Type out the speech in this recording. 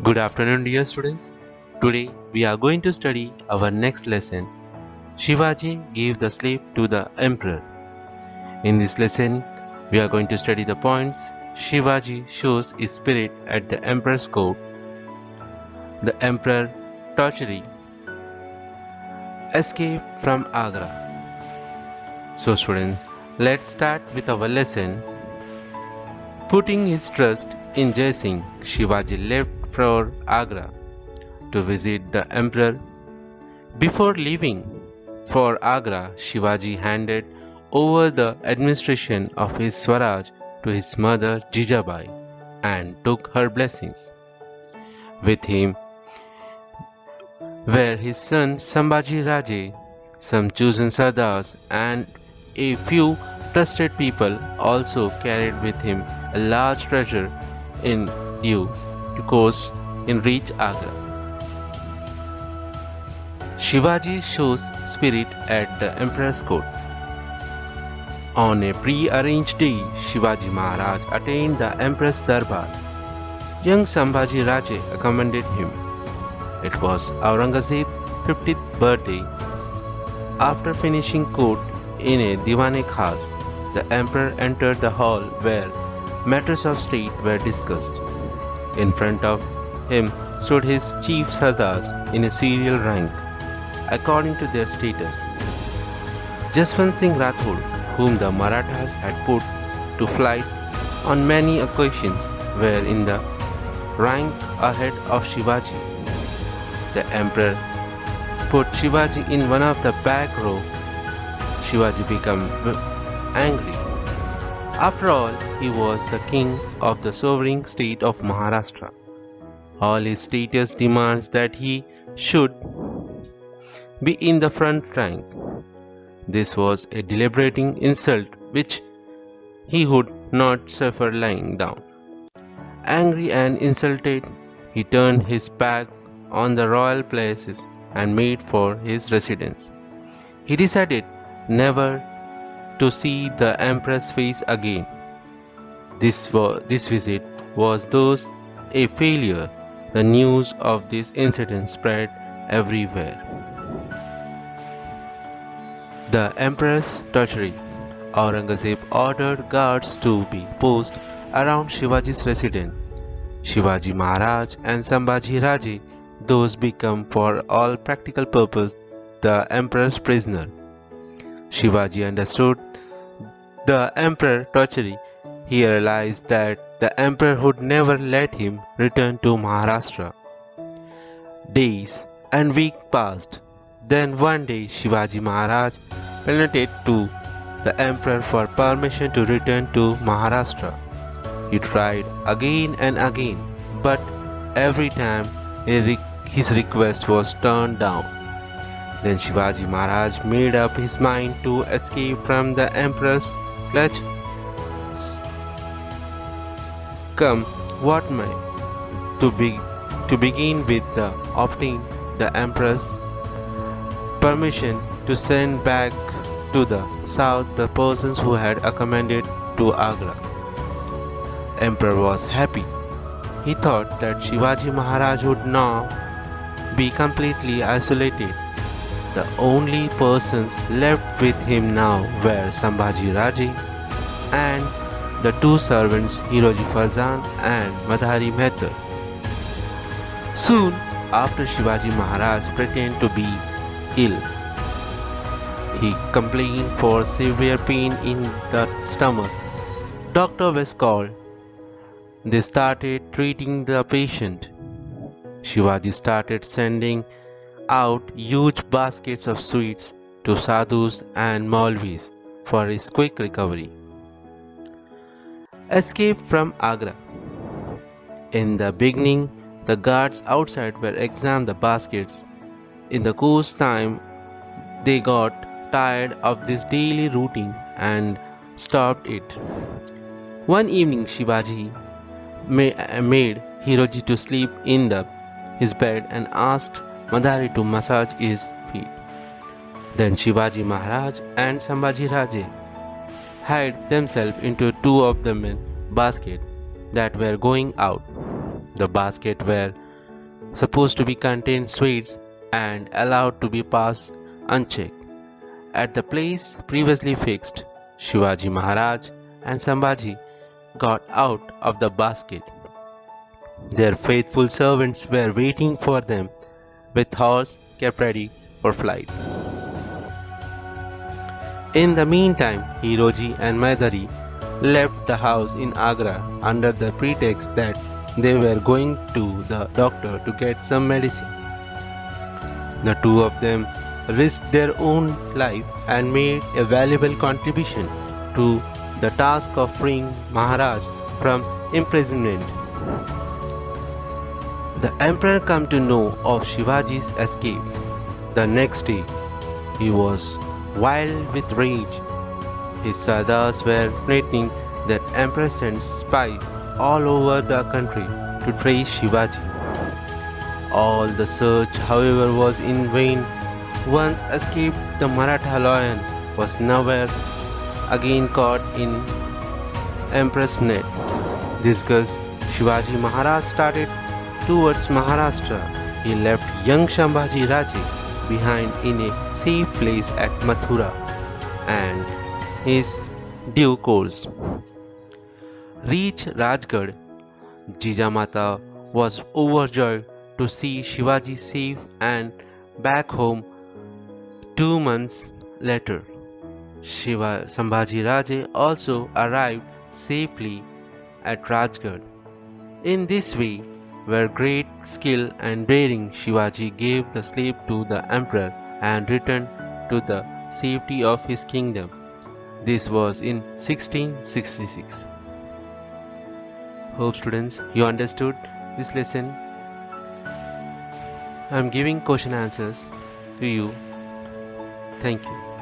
Good afternoon, dear students. Today we are going to study our next lesson. Shivaji gave the slave to the emperor. In this lesson, we are going to study the points. Shivaji shows his spirit at the emperor's court. The emperor torture. Escape from Agra. So students, let's start with our lesson. Putting his trust in Jai Singh, Shivaji left for Agra to visit the emperor. Before leaving for Agra, Shivaji handed over the administration of his Swaraj to his mother Jijabai and took her blessings. With him were his son Sambhaji Raje, some chosen Sardars, and a few trusted people. Also carried with him a large treasure in due course in reach Agra. Shivaji shows spirit at the emperor's court. On a pre-arranged day, Shivaji Maharaj attained the emperor's darbar. Young Sambhaji Raje accompanied him. It was Aurangzeb's 50th birthday. After finishing court in a Diwane-Khas, the emperor entered the hall where matters of state were discussed. In front of him stood his chief Sardars in a serial rank, according to their status. Jaswant Singh Rathod, whom the Marathas had put to flight on many occasions, were in the rank ahead of Shivaji. The emperor put Shivaji in one of the back row. Shivaji became angry. After all, he was the king of the sovereign state of Maharashtra. All his status demands that he should be in the front rank. This was a deliberate insult which he would not suffer lying down. Angry and insulted, he turned his back on the royal places and made for his residence. He decided never to see the emperor's face again. This visit was thus a failure. The news of this incident spread everywhere. The emperor's torture. Aurangzeb ordered guards to be posted around Shivaji's residence. Shivaji Maharaj and Sambhaji Raje, those become for all practical purpose the emperor's prisoner. Shivaji understood the emperor's torture. He realized that the emperor would never let him return to Maharashtra. Days and weeks passed. Then one day Shivaji Maharaj related to the emperor for permission to return to Maharashtra. He tried again and again, but every time his request was turned down. Then Shivaji Maharaj made up his mind to escape from the emperor's clutch. Come what may, to begin with the obtain the emperor's permission to send back to the south the persons who had accompanied to Agra. Emperor was happy. He thought that Shivaji Maharaj would now be completely isolated. The only persons left with him now were Sambhaji Raje and the two servants Hiroji Farzan and Madhari Mehtar. Soon after, Shivaji Maharaj pretended to be ill. He complained for severe pain in the stomach. Doctor was called. They started treating the patient. Shivaji started sending out huge baskets of sweets to sadhus and maulvis for his quick recovery. Escape from Agra. In the beginning, the guards outside were examining the baskets. In the course time, they got tired of this daily routine and stopped it. One evening, Shivaji made Hiroji to sleep in his bed and asked Madhari to massage his feet. Then Shivaji Maharaj and Sambhaji Raje hid themselves into two of the men baskets that were going out. The baskets were supposed to be contain sweets and allowed to be passed unchecked. At the place previously fixed, Shivaji Maharaj and Sambhaji got out of the basket. Their faithful servants were waiting for them with horse kept ready for flight. In the meantime, Hiroji and Maidari left the house in Agra under the pretext that they were going to the doctor to get some medicine. The two of them risked their own life and made a valuable contribution to the task of freeing Maharaj from imprisonment. The emperor came to know of Shivaji's escape. The next day, he was wild with rage. His Sardars were threatening that emperor sent spies all over the country to trace Shivaji. All the search, however, was in vain. Once escaped, the Maratha lion was nowhere again caught in emperor's net. Disgusted, Shivaji Maharaj started towards Maharashtra. He left young Shambhaji Raje behind in a safe place at Mathura and his due course. Reach Rajgarh, Jijamata was overjoyed to see Shivaji safe and back home 2 months later. Sambhaji Raje also arrived safely at Rajgarh. In this way, with great skill and daring, Shivaji gave the slave to the emperor and returned to the safety of his kingdom. This was in 1666. Hope students you understood this lesson. I am giving question answers to you. Thank you.